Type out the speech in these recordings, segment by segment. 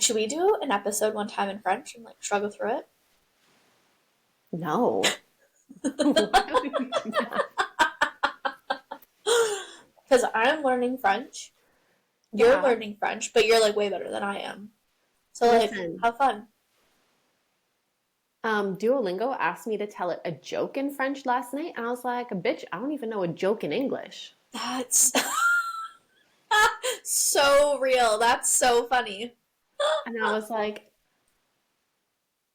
Should we do an episode one time in French and like struggle through it? No. Why would we do that? Because I'm learning French, you're Yeah. learning French, but you're like way better than I am. So like, Listen, have fun. Duolingo asked me to tell it a joke in French last night, and I was like, bitch, I don't even know a joke in English. That's so real. That's so funny. And I was like,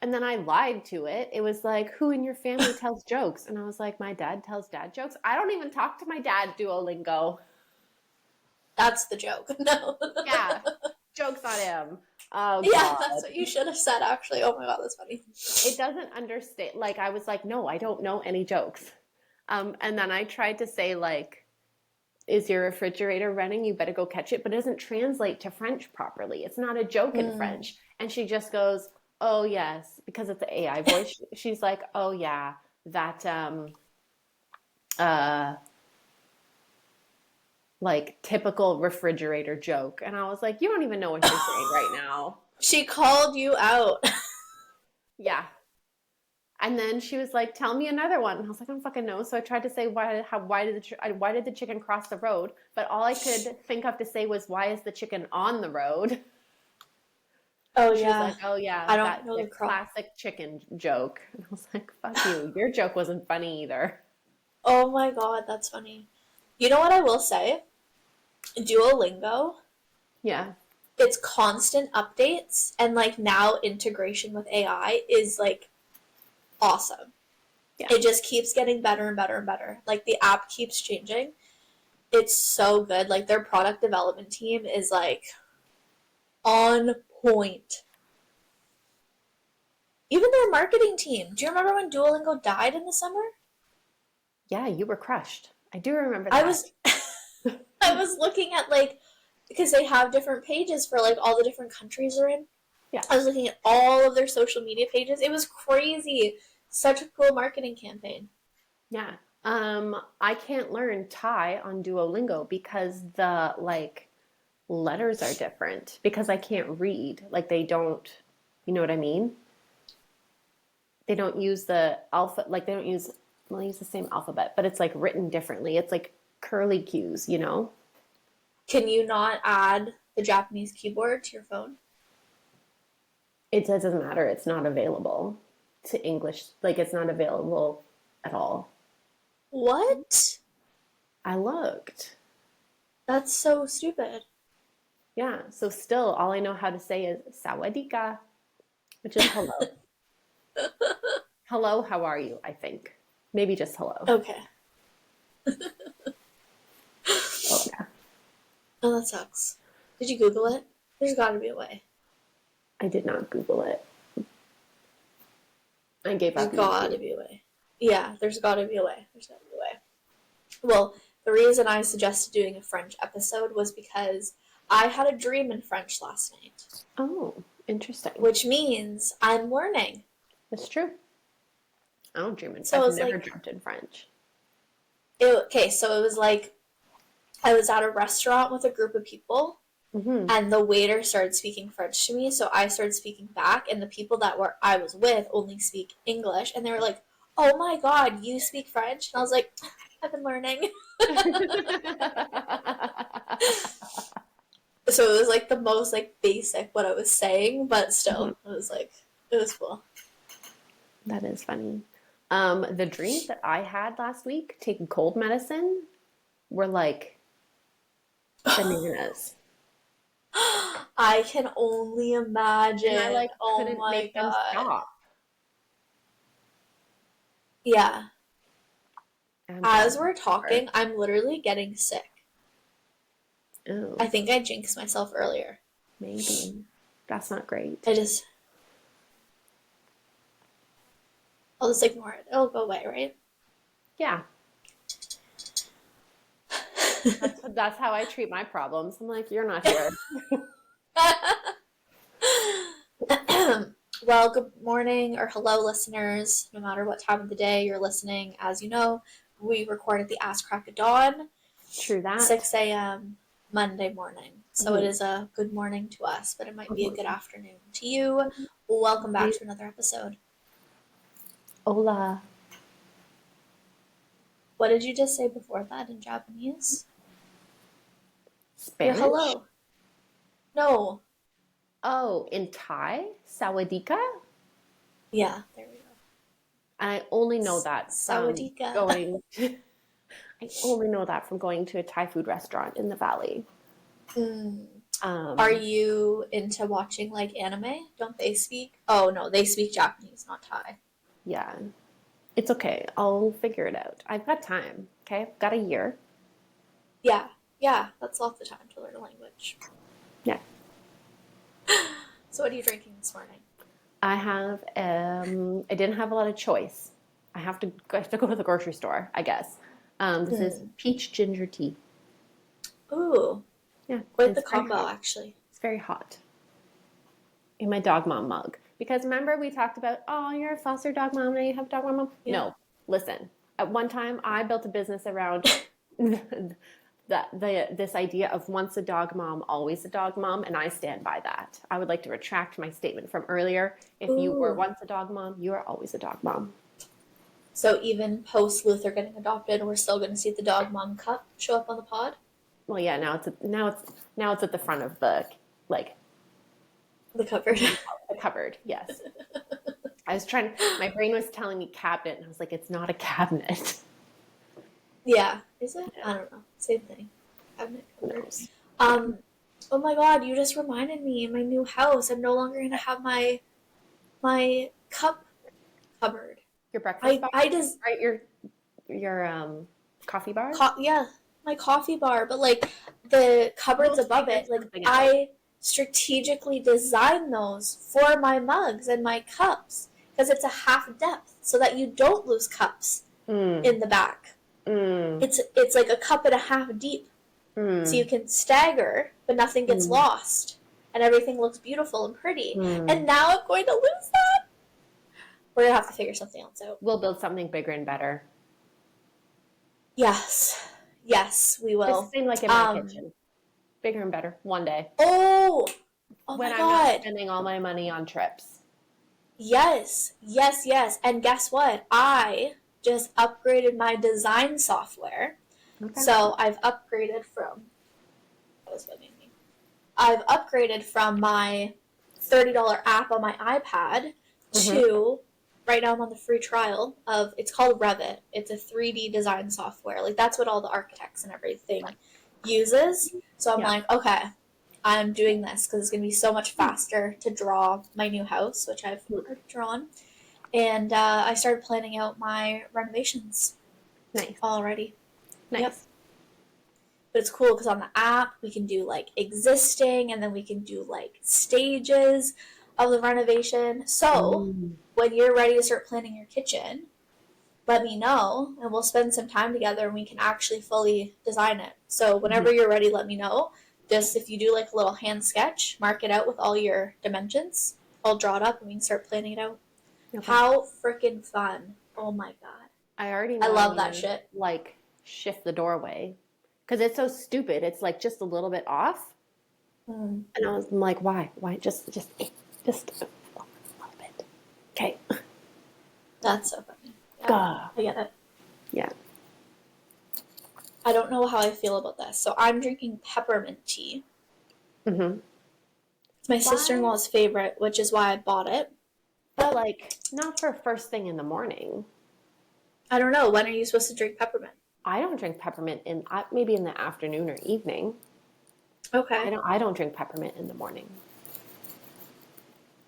and then I lied to it. It was like, who in your family tells jokes? And I was like, my dad tells dad jokes. I don't even talk to my dad Duolingo. That's the joke. No. Yeah, jokes on him. Oh Yeah, God. that's what you should have said actually. Oh my god, that's funny. It doesn't understand. Like, I was like, no, I don't know any jokes. And then I tried to say, like, is your refrigerator running? You better go catch it. But it doesn't translate to French properly. It's not a joke in Mm. French. And she just goes, oh, yes, because it's the AI voice. She's like, oh, yeah, that, uh, like, typical refrigerator joke. And I was like, you don't even know what you're saying right now. She called you out. Yeah. And then she was like, "Tell me another one." And I was like, "I don't fucking know." So I tried to say, why did the chicken cross the road?" But all I could think of to say was, "Why is the chicken on the road?" Oh And she was yeah. like, "Oh I yeah, don't that's know the the cross. classic chicken joke." And I was like, "Fuck you. Your joke wasn't funny either." Oh my god, that's funny. You know what I will say? Duolingo, Yeah, its constant updates and like now integration with AI is like awesome. yeah. It just keeps getting better and better and better. Like the app keeps changing. It's so good. Like their product development team is like on point. Even their marketing team. Do you remember when Duolingo died in the summer? Yeah, you were crushed. I do remember I that. was I was looking at like because they have different pages for like all the different countries they're in. Yeah, I was looking at all of their social media pages. It was crazy. Such a cool marketing campaign. yeah. I can't learn Thai on Duolingo because the like letters are different because I can't read. Like they don't, you know what I mean? They don't use the alpha, like they don't use, well, they use the same alphabet, but it's like written differently. It's like curly cues, you know? Can you not add the Japanese keyboard to your phone? Doesn't matter. It's not available to English. Like it's not available at all. What? I looked. That's so stupid. Yeah. So still, all I know how to say is sawadika, which is hello. Hello, how are you? I think. Maybe just hello. Okay. Oh, yeah. Oh, that sucks. Did you Google it? There's got to be a way. I did not Google it. I gave There's up got to YouTube. be a way. Yeah, there's got to be a way. There's got to be a way. Well, the reason I suggested doing a French episode was because I had a dream in French last night, Oh, interesting. which means I'm learning. That's true. I don't dream in. So I've it was never like, dreamt in French. okay, so it was like I was at a restaurant with a group of people, Hmm. and the waiter started speaking French to me, so I started speaking back, and the people that were I was with only speak English, and they were like, "Oh my god, you speak French?" And I was like, "I've been learning." So it was like the most like basic what I was saying, but Mhm. still, it was like it was cool. That is funny. The dreams that I had last week taking cold medicine were like bananas. I can only And I imagine. like Oh couldn't my make them god. stop. Yeah. I'm glad As it's we're over. talking, I'm literally getting sick. I Oh, think I jinxed myself earlier. maybe. That's not great. I just I'll just ignore it. It'll go away, right? Yeah, that's how I treat my problems. I'm like, you're not here. Well, good morning or hello, listeners. No matter what time of the day you're listening, as you know, we record at the ass crack of dawn, True that. 6 a.m. Monday morning. So it Mhm. is a good morning to us, but it might be a good afternoon to you. Welcome back to another episode. Hola. What did you just say before that in Japanese? Your Spanish? hello. No. Oh, in Thai? Sawadika? Yeah, there we go. I only know that from Sawadika. going I only know that from going to a Thai food restaurant in the valley. Mm. Are Um, you into watching like anime? Don't they speak? Oh no, they speak Japanese, not Thai. yeah. It's okay. I'll figure it out. I've got time. Okay? I've got a year. Yeah, yeah, that's lots of time to learn a language. Yeah. So what are you drinking this morning? I didn't have a lot of choice. I have to go to the grocery store, I guess. This is Mm. peach ginger tea. Ooh, Yeah, quite the it's very combo hot. actually. It's very hot. In my dog mom mug. Because remember we talked about, oh, you're a foster dog mom, now you have a dog mom. Yeah. No, listen. At one time, I built a business around this idea of once a dog mom, always a dog mom, and I stand by that. I would like to retract my statement from earlier. If you were Ooh. once a dog mom, you are always a dog mom. So even post Luther getting adopted, we're still going to see the dog mom cup show up on the pod. Well, yeah, now it's at the front of the like The cupboard. the cupboard. Yes, my brain was telling me cabinet, and I was like, it's not a cabinet. Yeah. Is it? Yeah, I don't know. Same thing. Cabinet who cupboard. knows? Yeah. Um. Oh my God! You just reminded me. In my new house, I'm no longer going to have my cup cupboard. Your breakfast I bar, I just right? Your coffee bar. yeah, my coffee bar, but like the cupboards We'll above figure it, like something out. I strategically designed those for my mugs and my cups because it's a half depth so that you don't lose cups Mm, in the back. mm, It's like a cup and a half deep, so you mm, can stagger, but nothing gets mm, lost, and everything looks beautiful and pretty. mm. And now I'm going to lose that. We're gonna have to figure something else out. We'll build something bigger and better. Yes, yes, we It's will. the same like in my kitchen. Bigger and better one day. Oh, oh When my I'm not God. spending all my money on trips. Yes, yes, yes. And guess what? I just upgraded my design software. Okay. So I've upgraded from what is bugging me? I've upgraded from my $30 app on my iPad Mm-hmm. to right now I'm on the free trial of it's called Revit. It's a 3D design software. Like that's what all the architects and everything uses. So I'm Yeah. like, okay, I'm doing this because it's going to be so much faster to draw my new house, which I've already drawn. And I started planning out my renovations Nice. already. Yep. Nice. But it's cool because on the app, we can do like existing and then we can do like stages of the renovation. So Mm. when you're ready to start planning your kitchen, let me know and we'll spend some time together and we can actually fully design it. So Mhm. whenever you're ready, let me know. Just if you do like a little hand sketch, mark it out with all your dimensions. I'll draw it up and we can start planning it out. Okay. How freaking fun. Oh my God. I already I know I love want that to shit. like shift the doorway because it's so stupid. It's like just a little bit off, Mm, and I'm like, why? Why? Just a little bit. Okay. that's so funny. Yeah, Gah. I get it. Yeah. I don't know how I feel about this. So I'm drinking peppermint tea. Mm-hmm. It's my Why? sister-in-law's favorite, which is why I bought it. But like, not for first thing in the morning. I don't know. When are you supposed to drink peppermint? I don't drink peppermint in maybe in the afternoon or evening. Okay. I don't drink peppermint in the morning.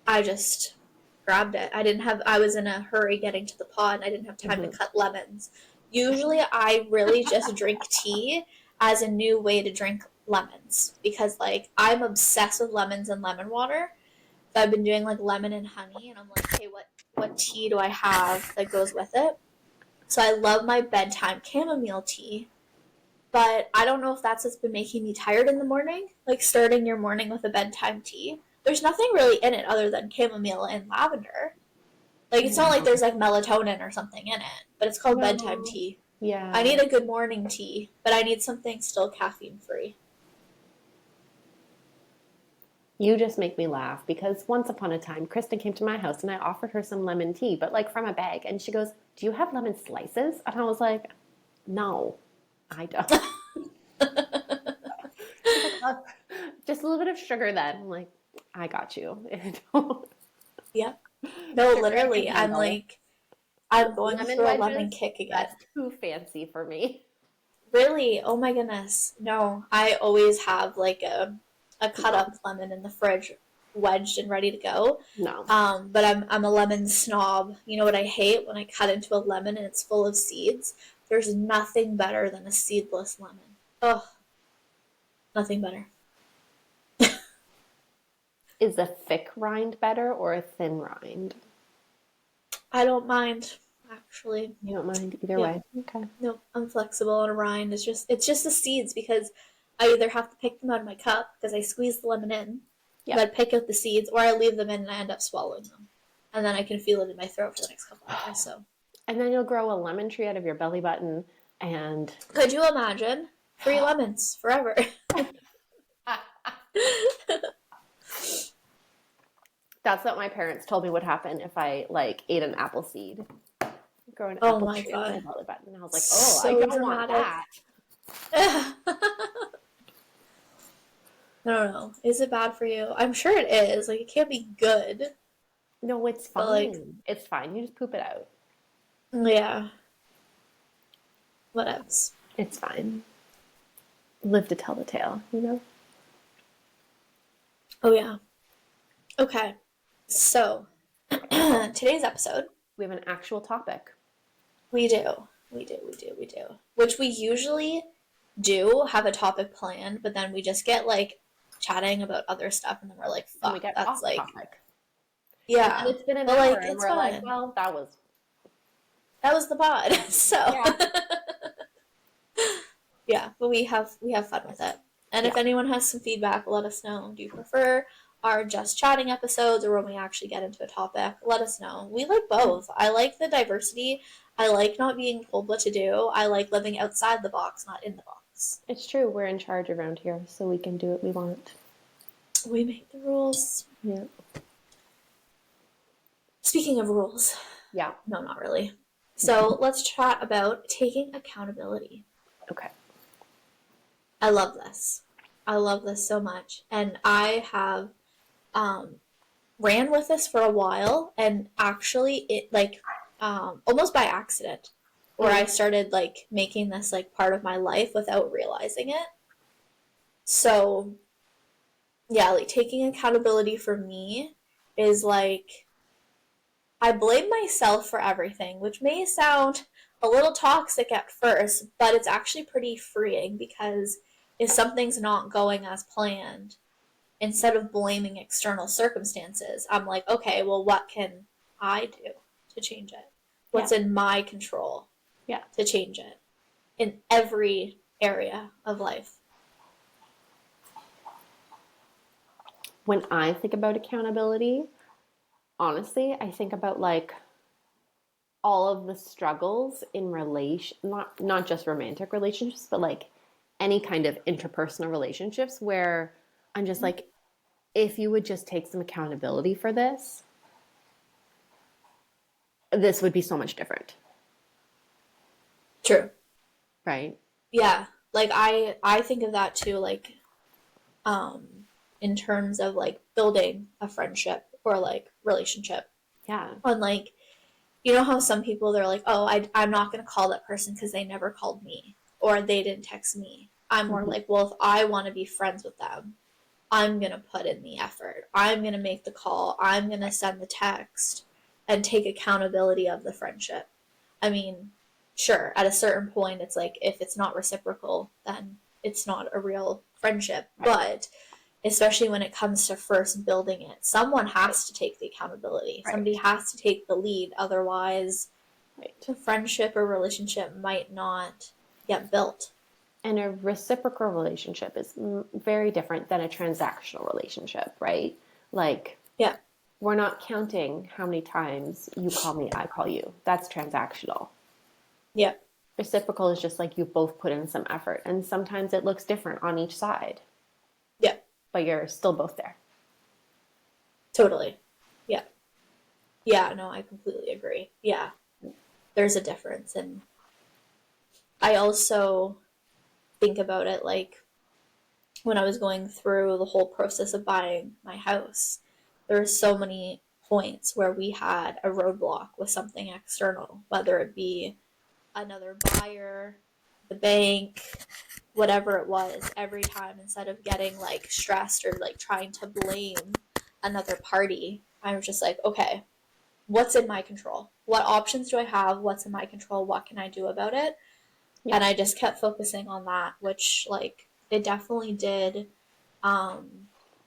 I just grabbed it. I was in a hurry getting to the pod and I didn't have time to Mm-hmm. cut lemons. Usually I really just drink tea as a new way to drink lemons because like I'm obsessed with lemons and lemon water. So I've been doing like lemon and honey and I'm like, hey, what tea do I have that goes with it? So I love my bedtime chamomile tea, but I don't know if that's what's been making me tired in the morning, like starting your morning with a bedtime tea. There's nothing really in it other than chamomile and lavender. Like it's not like there's like melatonin or something in it, but it's called bedtime No. tea. I Yeah. need a good morning tea, but I need something still caffeine free. You just make me laugh because once upon a time, Kristen came to my house and I offered her some lemon tea, but like from a bag. And she goes, "Do you have lemon slices?" And I was like, "No, I don't." She's like, "Oh, just a little bit of sugar then." I'm like, "I got you." Yep. No, Sugar I can literally, handle. I'm going Lemon through a lemon wedges, kick again. that's too fancy for me. Really? Oh my goodness. No, I always have like a cut No, up lemon in the fridge, wedged and ready to go. no. But I'm a lemon snob. You know what I hate? When I cut into a lemon and it's full of seeds. There's nothing better than a seedless lemon. Oh, nothing better. Is a thick rind better or a thin rind? I don't mind, actually. You don't mind either Yep. way. Okay. No, I'm flexible on a rind. It's just the seeds because I either have to pick them out of my cup because I squeeze the lemon in, Yep. but pick out the seeds, or I leave them in and I end up swallowing them, and then I can feel it in my throat for the next couple hours. So, And then you'll grow a lemon tree out of your belly button and could you imagine free lemons forever? that's what my parents told me would happen if I like ate an apple seed. Grow an Oh apple my tree out of my god, belly button. And I was like, "Oh, I so don't want dramatic. that." No, no, no. Is it bad for you? I'm sure it is. Like, it can't be good, No, it's but like, fine. It's fine. You just poop it out. yeah, whatevs. It's fine. Live to tell the tale, you know? Oh yeah. Okay. So, today's episode, We have an actual topic. we do. We do. Which we usually do have a topic planned, but then we just get like chatting about other stuff and then we're like, And we fuck, get that's off like, topic. And then yeah. it's been an But hour like, and it's we're like, fun. well, that was, That was the pod. So, yeah. yeah, but we have fun with it. And Yeah. if anyone has some feedback, let us know. Do you prefer our just chatting episodes or when we actually get into a topic? Let us know. We like both. I like the diversity. I like not being told what to do. I like living outside the box, not in the box. It's true. We're in charge around here, so we can do what we want. We make the rules. Yeah. Speaking of rules, Yeah. no, not really. So let's chat about taking accountability. Okay. I love this. I love this so much. And I have um, ran with this for a while and actually it like almost by accident where I Mm. started like making this like part of my life without realizing it. So yeah, like taking accountability for me is like I blame myself for everything, which may sound a little toxic at first, but it's actually pretty freeing because if something's not going as planned, instead of blaming external circumstances, I'm like, okay, well, what can I do to change it? Yeah. What's in my control Yeah. to change it in every area of life? When I think about accountability, honestly, I think about like all of the struggles in relation, not just romantic relationships, but like any kind of interpersonal relationships where I'm just like, if you would just take some accountability for this would be so much different, True. right? Yeah. Like I think of that too, like um in terms of like building a friendship or like relationship. Yeah, On like you know how some people they're like, oh, I'm not going to call that person because they never called me or they didn't text me. I'm more mm-hmm. like, well, if I want to be friends with them, I'm going to put in the effort. I'm going to make the call. I'm going to send the text and take accountability of the friendship. I mean, sure, at a certain point, it's like if it's not reciprocal, then it's not a real friendship. Right, But especially when it comes to first building it, someone has to take the accountability. Somebody right, has to take the lead. Otherwise, right. a friendship or relationship might not get built. And a reciprocal relationship is very different than a transactional relationship, right? Like, Yeah. we're not counting how many times you call me, I call you. That's transactional. Yeah. Reciprocal is just like you both put in some effort, and sometimes it looks different on each side, Yeah. but you're still both there. Totally. Yeah. Yeah, no, I completely agree. Yeah. There's a difference. And I also think about it like when I was going through the whole process of buying my house, there were so many points where we had a roadblock with something external, whether it be another buyer, the bank, whatever it was, every time instead of getting like stressed or like trying to blame another party, I was just like, okay, what's in my control? What options do I have? What's in my control? What can I do about it? Yeah. And I just kept focusing on that, which like it definitely did um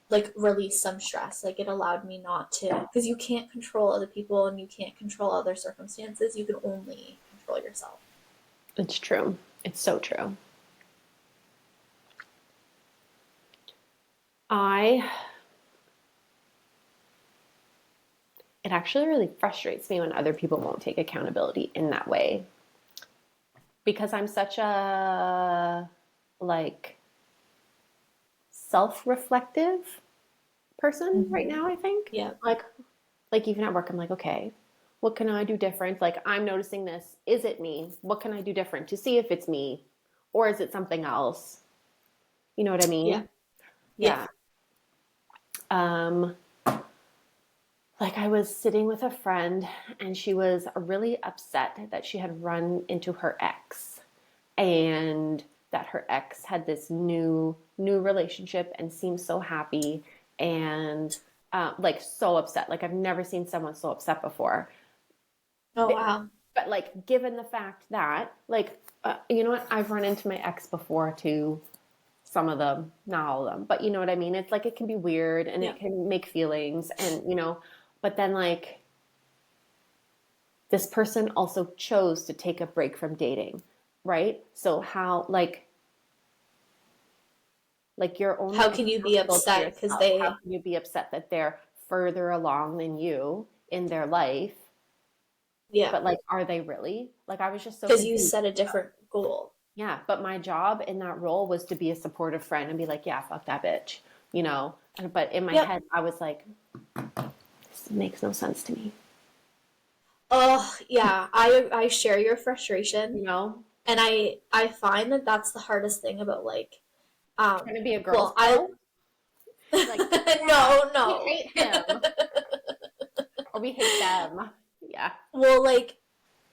like release some stress. Like it allowed me not to, because you can't control other people and you can't control other circumstances. You can only control yourself. It's true. It's so true. I It actually really frustrates me when other people won't take accountability in that way because I'm such a like self-reflective person right Mm-hmm. now, I think. Yeah. Like even at work I'm like, okay, what can I do different? Like I'm noticing this. Is it me? What can I do different to see if it's me or is it something else? You know what I Yeah. mean? Yeah. Yeah. Um like I was sitting with a friend and she was really upset that she had run into her ex and that her ex had this new relationship and seemed so happy and like so upset. Like I've never seen someone so upset before. Oh wow. But like given the fact that like you know what, I've run into my ex before too. Some of them, not all of them, but you know what I mean. It's like it can be weird and Yeah. it can make feelings, and you know. But then like this person also chose to take a break from dating, right? So how like you're only How can you be accountable to upset because yourself. How they, can you be upset that they're further along than you in their life? yeah, But like, are they really? Like, I was just so because you confused. set a different goal. Yeah, but my job in that role was to be a supportive friend and be like, yeah, fuck that bitch, you know? But in my Yep. head, I was like, this makes no sense to me, Oh, yeah. I share your you frustration, know? and I find that that's the hardest thing about like Trying to be a girl's well, I girl, like, yeah, no, we no. hate him or we hate them. Yeah. Well, like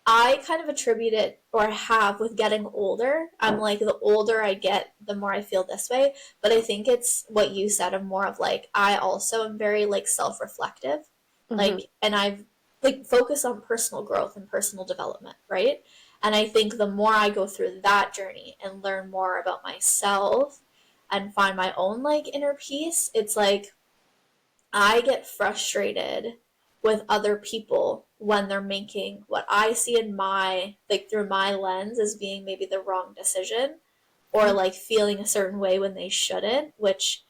I kind of attribute it or have with getting older. I'm like the older I get, the more I feel this way. But I think it's what you said of more of like I also am very like self-reflective. Hmm. Like and I've like focus on personal growth and personal development, right? And I think the more I go through that journey and learn more about myself and find my own like inner peace, it's like I get frustrated with other people when they're making what I see in my, like through my lens as being maybe the wrong decision or Yeah. like feeling a certain way when they shouldn't, which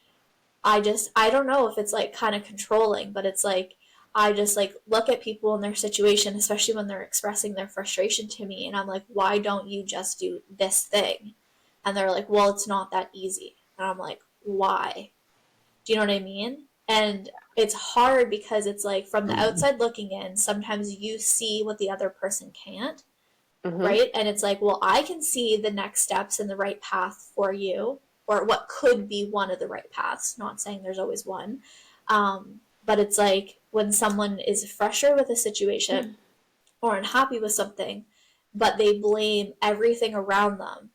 I don't know if it's like kind of controlling, but it's like, I just like look at people in their situation, especially when they're expressing their frustration to me. And I'm like, why don't you just do this thing? And they're like, well, it's not that easy. And I'm like, why? Do you know what I mean? And it's hard because it's like from the outside looking in, sometimes you see what the other person can't, Hmm. right? And it's like, well, I can see the next steps and the right path for you, or what could be one of the right paths. Not saying there's always one. But it's like when someone is frustrated with a situation or unhappy with something, but they blame everything around them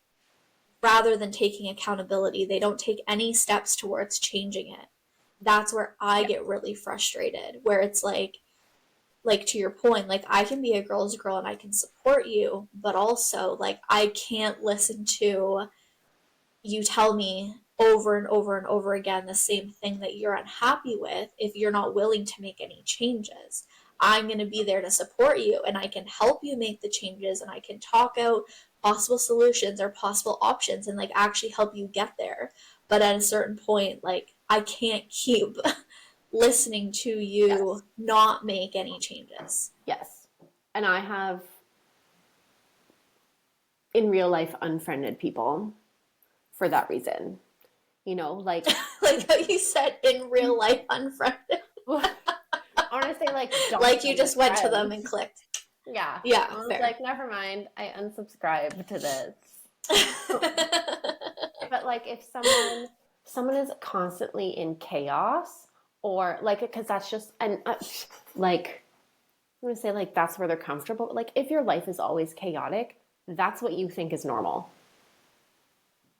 rather than taking accountability. They don't take any steps towards changing it. That's where I Yeah. get really frustrated, where it's like to your point, like I can be a girl's girl and I can support you, but also like I can't listen to you tell me over and over and over again the same thing that you're unhappy with if you're not willing to make any changes. I'm going to be there to support you and I can help you make the changes and I can talk out possible solutions or possible options and like actually help you get there. But at a certain point, like I can't keep listening to Yes. you not make any changes. Yes. And I have in real life unfriended people for that reason. You know, like Like how you said in real life unfriended. don't Like you just went to them and friends. clicked. Yeah. Yeah, I was fair. like, never mind. I unsubscribe to this. But like if someone is constantly in chaos or like because that's just and like I'm gonna say like that's where they're comfortable. Like if your life is always chaotic, that's what you think is normal,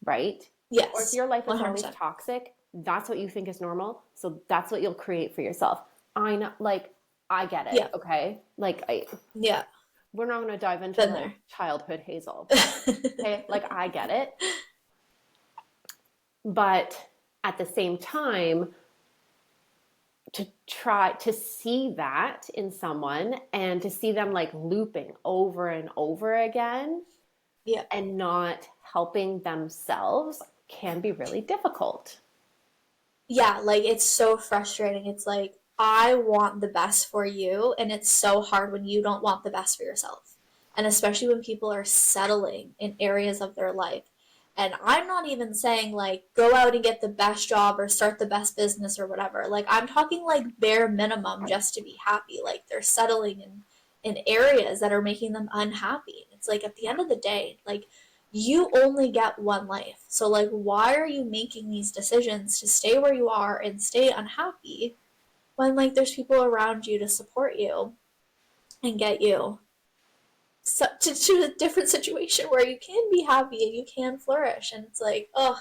right? Or if Yes, your life is always 100%. toxic, that's what you think is normal. So that's what you'll create for yourself. I know, like I get it. Yeah, Okay, like yeah, we're not gonna dive into been like there. childhood Hazel, but okay, like I get it. But at the same time, to try to see that in someone and to see them like looping over and over again Yeah. and not helping themselves can be really difficult. Yeah, like it's so frustrating. It's like I want the best for you, and it's so hard when you don't want the best for yourself. And especially when people are settling in areas of their life. And I'm not even saying like go out and get the best job or start the best business or whatever. Like I'm talking like bare minimum just to be happy. Like they're settling in areas that are making them unhappy. It's like at the end of the day, like you only get one life. So, like, why are you making these decisions to stay where you are and stay unhappy when, like, there's people around you to support you and get you to a different situation where you can be happy and you can flourish? And it's like, oh,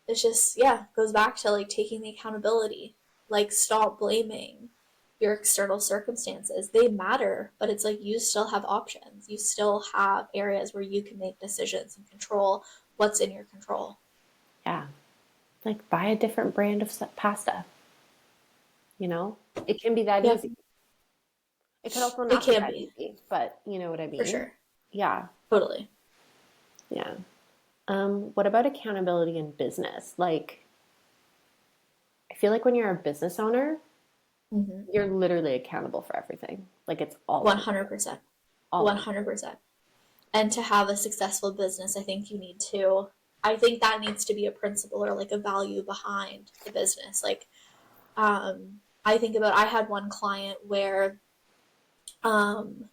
it's just, yeah, goes back to like taking the accountability. Like, stop blaming your external circumstances. They matter, but it's like you still have options. You still have areas where you can make decisions and control what's in your control. Yeah. Like buy a different brand of pasta, you know? It can be that Yeah, easy. It could also it not be can that be, easy, but you know what I for mean? sure. Yeah. Totally. Yeah. What about accountability in business? Like, I feel like when you're a business owner, Mm-hmm. you're literally accountable for everything. Like, it's all on you. 100%. All on 100%. And to have a successful business, I think you need to, I think that needs to be a principle or like a value behind the business. Like, I think about, I had one client where um,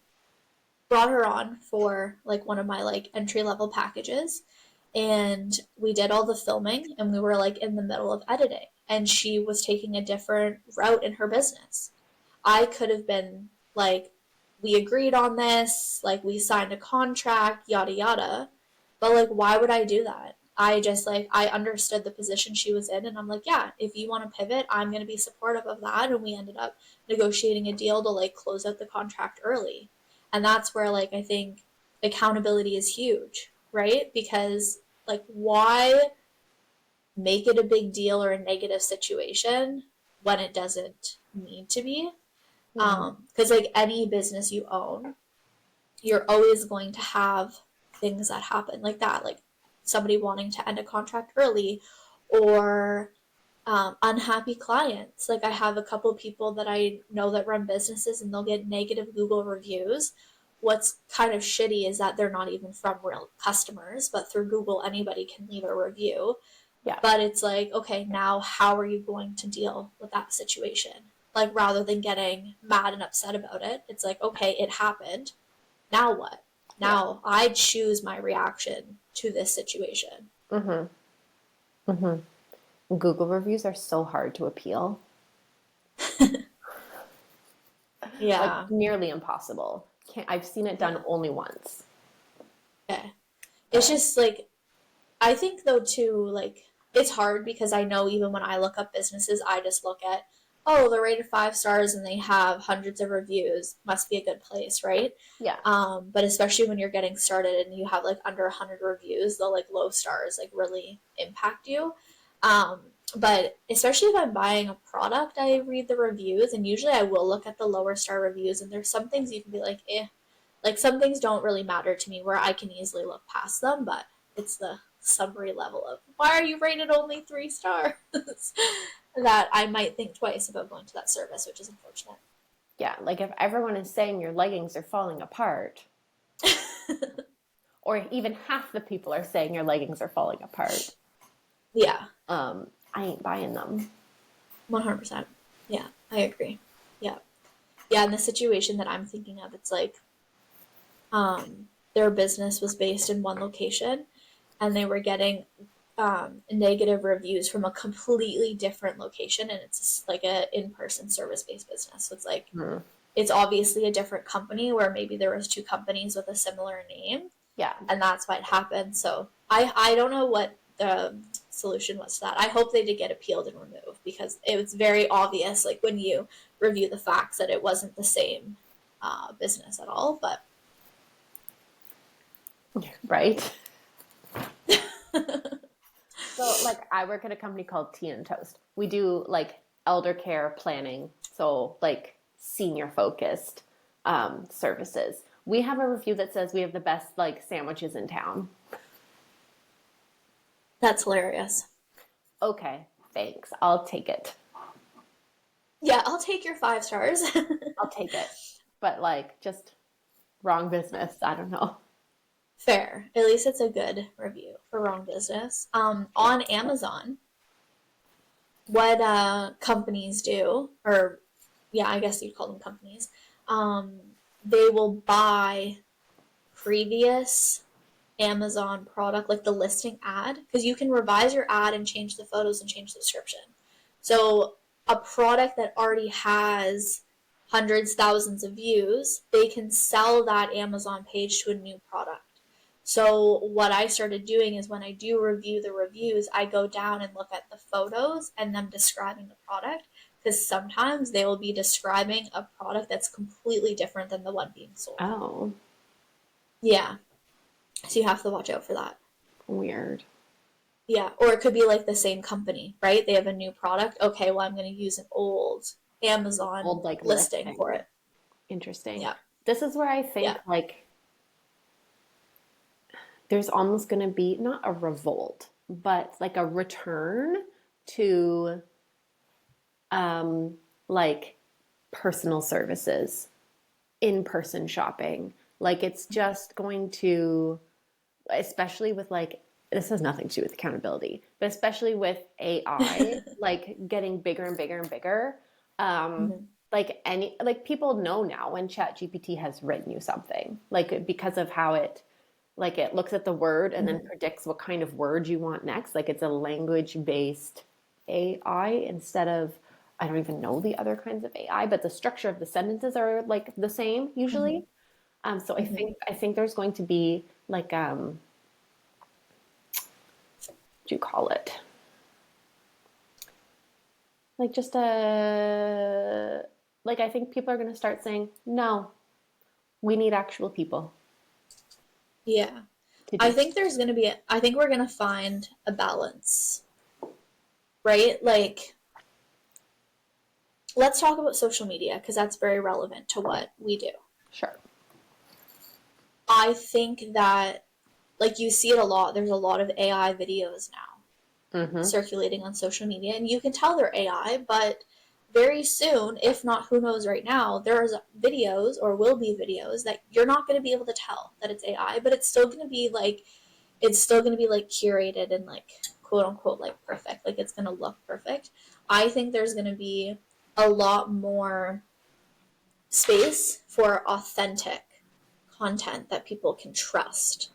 brought her on for like one of my like entry level packages, and we did all the filming and we were like in the middle of editing, and she was taking a different route in her business. I could have been like, we agreed on this, like we signed a contract, yada yada. But like, why would I do that? I just like, I understood the position she was in, and I'm like, yeah, if you want to pivot, I'm going to be supportive of that. And we ended up negotiating a deal to like close out the contract early. And that's where like, I think accountability is huge, right? Because like, why make it a big deal or a negative situation when it doesn't need to be? Mhm. Because like any business you own, you're always going to have things that happen like that, like somebody wanting to end a contract early, or unhappy clients. Like I have a couple people that I know that run businesses and they'll get negative Google reviews. What's kind of shitty is that they're not even from real customers, but through Google, anybody can leave a review. Yeah. But it's like, okay, now how are you going to deal with that situation? Like, rather than getting mad and upset about it, it's like, okay, it happened. Now what? Yeah. Now I choose my reaction to this situation. Mm-hmm. Mm-hmm. Google reviews are so hard to appeal. Like Yeah. nearly impossible. I've seen it done Yeah. only once. Okay. It's But just like, I think though too, like it's hard because I know even when I look up businesses, I just look at, oh, they're rated 5 stars and they have hundreds of reviews. Must be a good place, right? yeah. But especially when you're getting started and you have like under 100 reviews, the like low stars like really impact you. Um, but especially if I'm buying a product, I read the reviews, and usually I will look at the lower star reviews. And there's some things you can be like, eh, like some things don't really matter to me where I can easily look past them, but it's the summary level of why are you rated only 3 stars that I might think twice about going to that service, which is unfortunate. Yeah. Like if everyone is saying your leggings are falling apart, or even half the people are saying your leggings are falling apart, Yeah, I ain't buying them. 100%. Yeah, I agree. Yeah. Yeah, in the situation that I'm thinking of, it's like their business was based in one location and they were getting negative reviews from a completely different location, and it's just like a in-person service-based business. So it's like Hmm. it's obviously a different company where maybe there was two companies with a similar name, Yeah. and that's why it happened. So I don't know what the solution was to that. I hope they did get appealed and removed because it was very obvious, like when you review the facts, that it wasn't the same business at all. But Right. So, like, I work at a company called Tea and Toast. We do like elder care planning, so like senior focused services. We have a review that says we have the best like sandwiches in town. that's hilarious. Okay, thanks. I'll take it. Yeah, I'll take your 5 stars. I'll take it. But like, just wrong business. I don't know. Fair. At least it's a good review for wrong business. On Amazon, what companies do, or yeah, I guess you'd call them companies, um, they will buy previous Amazon product, like the listing ad, because you can revise your ad and change the photos and change the description. So a product that already has hundreds, thousands of views, they can sell that Amazon page to a new product. So what I started doing is when I do review the reviews, I go down and look at the photos and them describing the product, because sometimes they will be describing a product that's completely different than the one being sold. Oh, Yeah, so you have to watch out for that. weird. Yeah, or it could be like the same company, right? They have a new product. Okay, well, I'm going to use an old Amazon Old like listing for listing. it. Interesting. Yeah, This is where I yeah. think like there's almost going to be not a revolt, but like a return to um, like personal services, in person shopping. Like it's just going to, especially with like, this has nothing to do with accountability, but especially with AI, like getting bigger and bigger and bigger. Um, Mhm. like people know now when ChatGPT has written you something, like because of how it like it looks at the word and then Mhm. predicts what kind of word you want next. Like it's a language based AI instead of, I don't even know the other kinds of AI, but the structure of the sentences are like the same usually. Mhm. So Mhm. I think there's going to be like what do you call it? Like just a like I think people are going to start saying no. We need actual people Yeah. to I do. think there's going to be, I think we're going to find a balance, right? Like, let's talk about social media because that's very relevant to what we do. Sure. I think that, like, you see it a lot. There's a lot of AI videos now Mm-hmm. circulating on social media, and you can tell they're AI, but very soon, if not who knows right now, there's videos or will be videos that you're not going to be able to tell that it's AI, but it's still going to be like curated and like quote unquote like perfect. Like it's going to look perfect. I think there's going to be a lot more space for authentic content that people can trust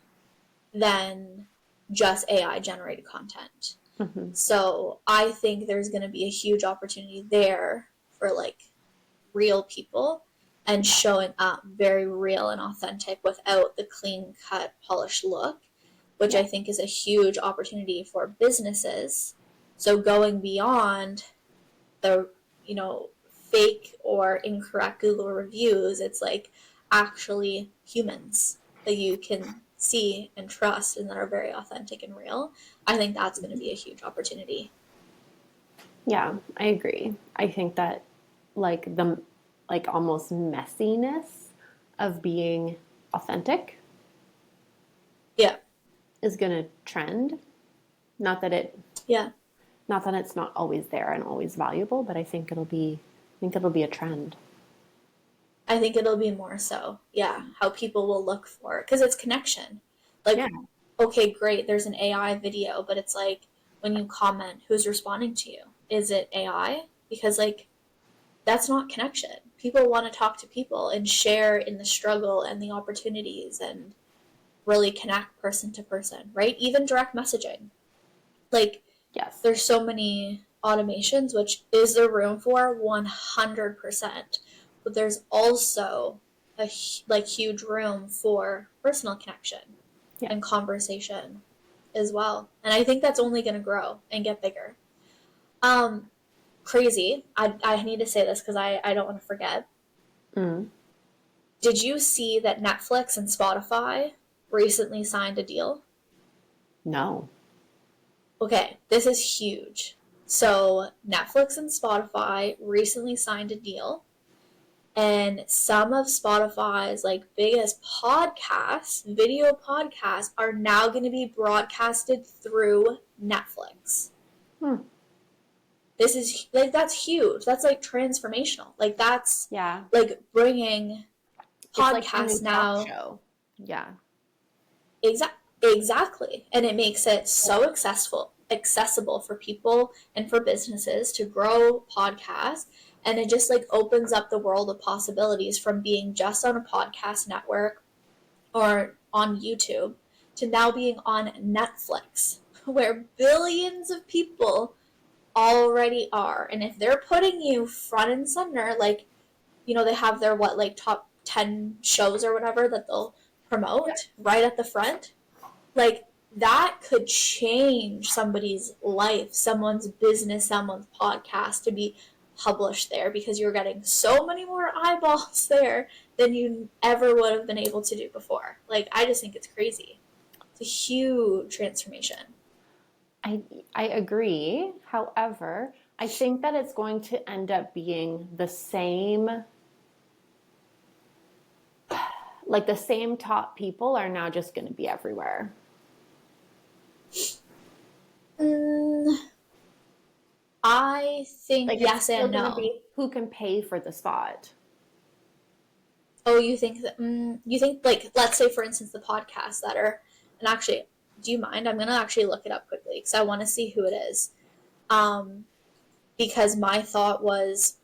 than just AI generated content. Mm-hmm. So I think there's going to be a huge opportunity there for like real people and showing up very real and authentic without the clean cut, polished look, which Yeah. I think is a huge opportunity for businesses. So going beyond the, fake or incorrect Google reviews, it's like actually humans that you can see and trust and that are very authentic and real. I think that's going to be a huge opportunity. Yeah, I agree. I think that like the like almost messiness of being authentic Yeah. is going to trend. Not that it Yeah. not that it's not always there and always valuable, but I think it'll be a trend. I think it'll be more so, yeah, how people will look for it because it's connection. Like, Yeah. okay, great, there's an AI video, but it's like when you comment, who's responding to you? Is it AI? Because like that's not connection. people want to talk to people and share in the struggle and the opportunities and really connect person to person, right? Even direct messaging. Like, Yes. there's so many automations, which is there room for 100%. But there's also a like huge room for personal connection Yeah. and conversation as well. And I think that's only going to grow and get bigger. Um, Crazy. I need to say this because I don't want to forget. Mm. Did you see that Netflix and Spotify recently signed a deal? No. Okay, this is huge. So, Netflix and Spotify recently signed a deal, and some of Spotify's like biggest podcasts, video podcasts, are now going to be broadcasted through Netflix. Hmm. This is like that's huge. That's like transformational. Like that's Yeah. like bringing It's like the new podcasts talk now. show. Yeah. Exactly. And it makes it so accessible for people and for businesses to grow podcasts. And it just like opens up the world of possibilities from being just on a podcast network or on YouTube to now being on Netflix, where billions of people already are. And if they're putting you front and center, like, they have their what, like top 10 shows or whatever that they'll promote right at the front, like that could change somebody's life, someone's business, someone's podcast to be published there because you're getting so many more eyeballs there than you ever would have been able to do before. Like, I just think it's crazy. It's a huge transformation. I I agree. However, I think that it's going to end up being the same, like the same top people are now just going to be everywhere. Mm, I think Like it's yes still and going to no. be who can pay for the spot. Oh, you think that? You think, like, let's say for instance the podcasts that are, and actually, do you mind? I'm gonna actually look it up quickly because I want to see who it is. Um, because my thought was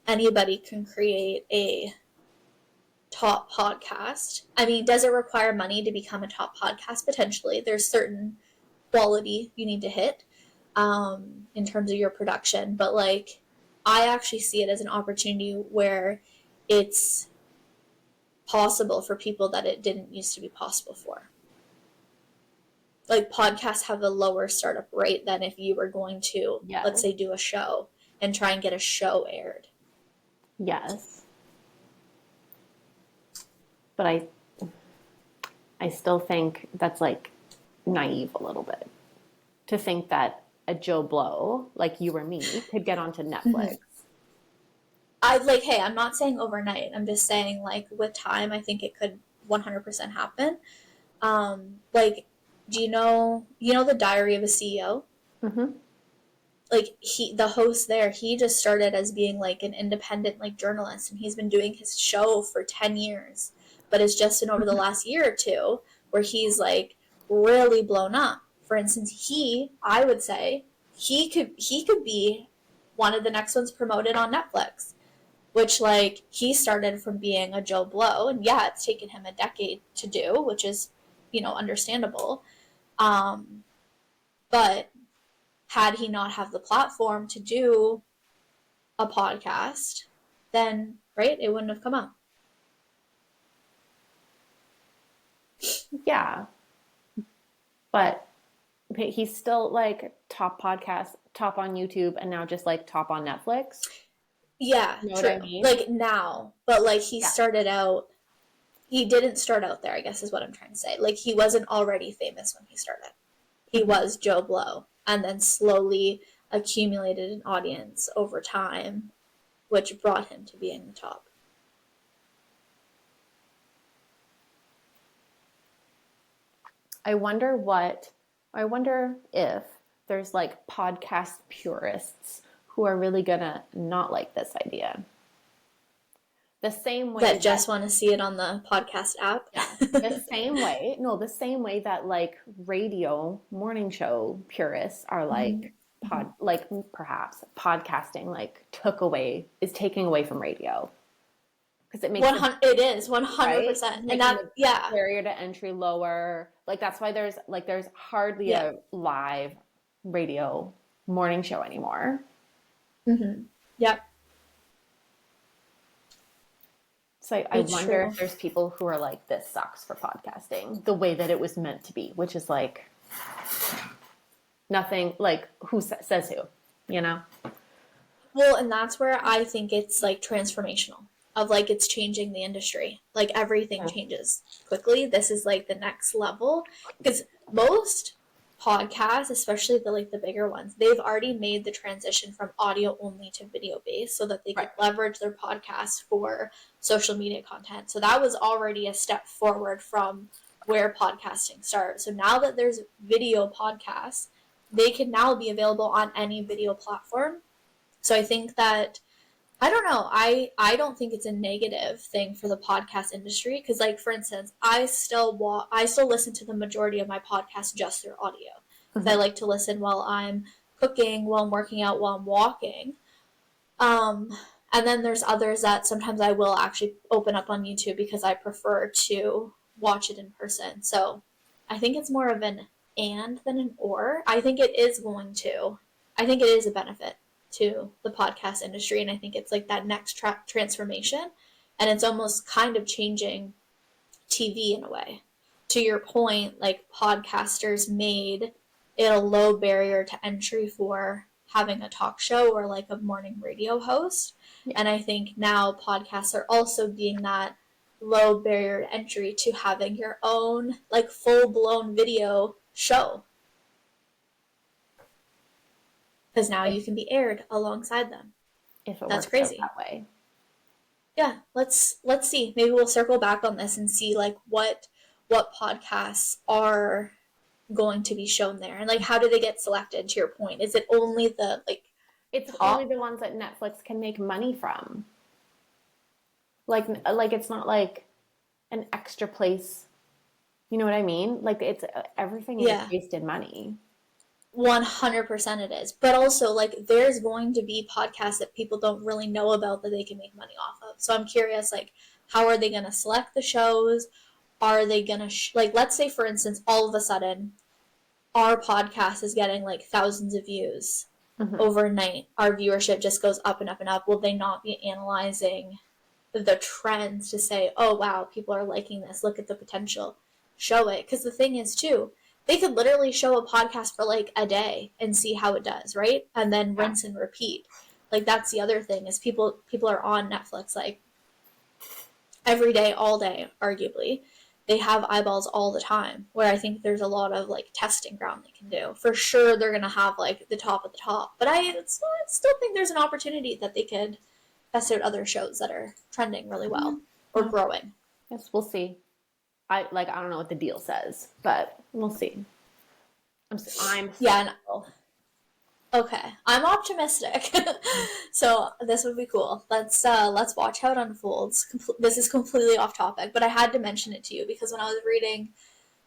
anybody can create a top podcast. I mean, does it require money to become a top podcast? Potentially, there's certain quality you need to hit in terms of your production, but like, I actually see it as an opportunity where it's possible for people that it didn't used to be possible for. Like, podcasts have a lower startup rate than if you were going to, let's Yes. say, do a show and try and get a show aired. Yes. But I still think that's like naive a little bit to think that a Joe Blow like you or me could get onto Mm-hmm. Netflix. I like, hey, I'm not saying overnight. I'm just saying, like, with time, I think it could 100% happen. Like, do you know the Diary of a CEO? Mm-hmm. Like, the host there, he just started as being like an independent like journalist, and he's been doing his show for 10 years, but it's just in over the last year or two where he's like really blown up. For instance, I would say he could be one of the next ones promoted on Netflix, which, like, he started from being a Joe Blow, and yeah, it's taken him a decade to do, which is understandable. um but had he not have the platform to do a podcast, then right, it wouldn't have come out. Yeah, but he's still like top podcast, top on YouTube, and now just like top on Netflix. Yeah, You know what true. I mean? Like now, but like he Yeah. started out, he didn't start out there, I guess is what I'm trying to say. Like, he wasn't already famous when he started. He Mhm. was Joe Blow and then slowly accumulated an audience over time, which brought him to being the top. I wonder what, I wonder if there's like podcast purists who are really gonna not like this idea. The same way That that, just want to see it on the podcast app. yeah, the same way, no, the same way that like radio morning show purists are Mhm. like, like perhaps podcasting like is taking away from radio because it makes 100, it is right 100%. And making that, the yeah. barrier to entry lower. Like that's why there's hardly Yeah. a live radio morning show anymore. Yep. So I It's wonder true. if there's people who are like, this sucks for podcasting the way that it was meant to be, which is like nothing, like who says who, you know? Well, and that's where I think it's like transformational of like it's changing the industry. Like everything Yeah. changes quickly. This is like the next level because most podcasts, especially the like the bigger ones, they've already made the transition from audio only to video based so that they could Right. leverage their podcast for social media content. So that was already a step forward from where podcasting started. So now that there's video podcasts, they can now be available on any video platform. So I think that I don't know. I don't think it's a negative thing for the podcast industry because like for instance, I still listen to the majority of my podcast just through audio because I like to listen while I'm cooking, while I'm working out, while I'm walking. Um and then there's others that sometimes I will actually open up on YouTube because I prefer to watch it in person. So I think it's more of an and than an or. I think it is going to. I think it is a benefit to the podcast industry, and I think it's like that next transformation, and it's almost kind of changing TV in a way. To your point, like podcasters made it a low barrier to entry for having a talk show or like a morning radio host. Yeah. And I think now podcasts are also being that low barrier to entry to having your own like full blown video show. Because now you If, can be aired alongside them. if it That's works out crazy. that way. Yeah, let's see. Maybe we'll circle back on this and see like what podcasts are going to be shown there and like how do they get selected to your point? Is it only the like It's only top? the ones that Netflix can make money from. Like it's not like an extra place. You know what I mean? Like it's everything is Yeah. based in money. 100% it is. But also like there's going to be podcasts that people don't really know about that they can make money off of. So I'm curious like how are they going to select the shows? Are they going to like let's say for instance all of a sudden our podcast is getting like thousands of views overnight. Our viewership just goes up and up and up. Will they not be analyzing the trends to say, oh wow, people are liking this, look at the potential, show it? Because the thing is too, they could literally show a podcast for like a day and see how it does, right? And then Yeah. rinse and repeat. Like that's the other thing is people are on Netflix like every day, all day, arguably. They have eyeballs all the time, where I think there's a lot of like testing ground they can do. For sure, they're gonna have like the top of the top, but I still think there's an opportunity that they could test out other shows that are trending really well or Yeah. growing. Yes, we'll see. I don't know what the deal says, but we'll see. I'm Yeah, and skeptical. okay, I'm optimistic. So this would be cool. Let's watch how it unfolds. This is completely off topic, but I had to mention it to you because when I was reading,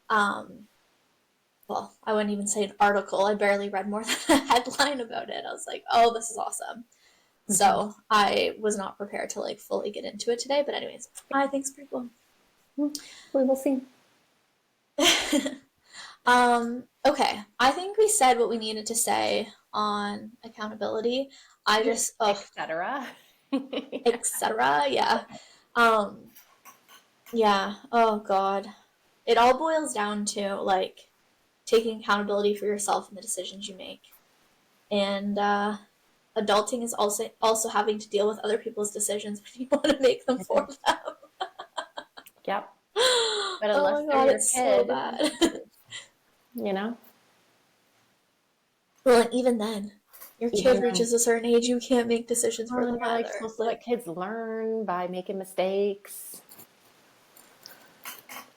um, well, I wouldn't even say an article. I barely read more than a headline about it. I was like, oh, this is awesome. So I was not prepared to like fully get into it today. But anyways, I think it's pretty cool. We will see. Okay. I think we said what we needed to say on accountability. I just, oh, Etc. etc. Yeah. Um, yeah. Oh God. It all boils down to like taking accountability for yourself and the decisions you make. And adulting is also having to deal with other people's decisions when you want to make them for them. Yep. But Oh unless my they're God, your it's so kid, bad. you know? Well, and even then, your Even kid then, reaches a certain age, you can't make decisions for well, them you're like either. supposed to let kids learn by making mistakes.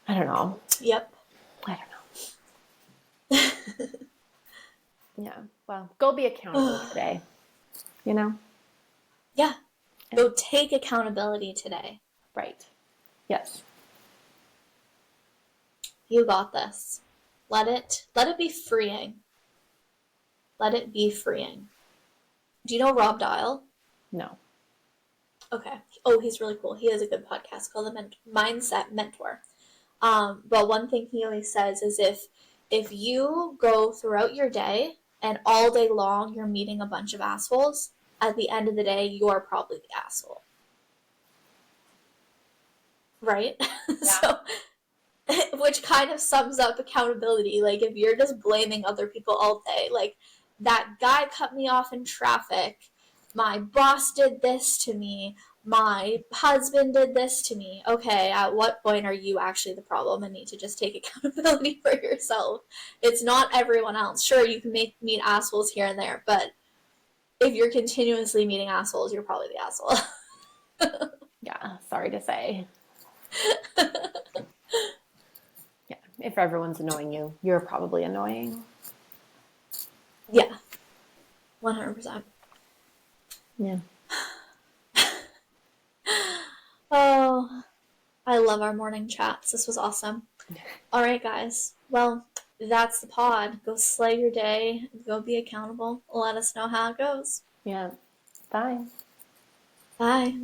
I don't know. Yep. I don't know. Yeah. Well, go be accountable today. You know? Yeah. Go take accountability today. Right. Yes. You got this. Let it be freeing. Let it be freeing. Do you know Rob Dial? No. Okay. Oh, he's really cool. He has a good podcast called The Mindset Mentor. But one thing he always says is if you go throughout your day and all day long you're meeting a bunch of assholes, at the end of the day you're probably the asshole, right? Yeah. So, which kind of sums up accountability. Like if you're just blaming other people all day, like that guy cut me off in traffic, my boss did this to me, my husband did this to me. Okay, at what point are you actually the problem and need to just take accountability for yourself? It's not everyone else. Sure, you can meet assholes here and there, but if you're continuously meeting assholes, you're probably the asshole. Yeah, sorry to say. Yeah, if everyone's annoying you, you're probably annoying. Yeah, 100%. Yeah. Oh, I love our morning chats. This was awesome. All right, guys. Well, that's the pod. Go slay your day. Go be accountable. Let us know how it goes. Yeah. Bye. Bye.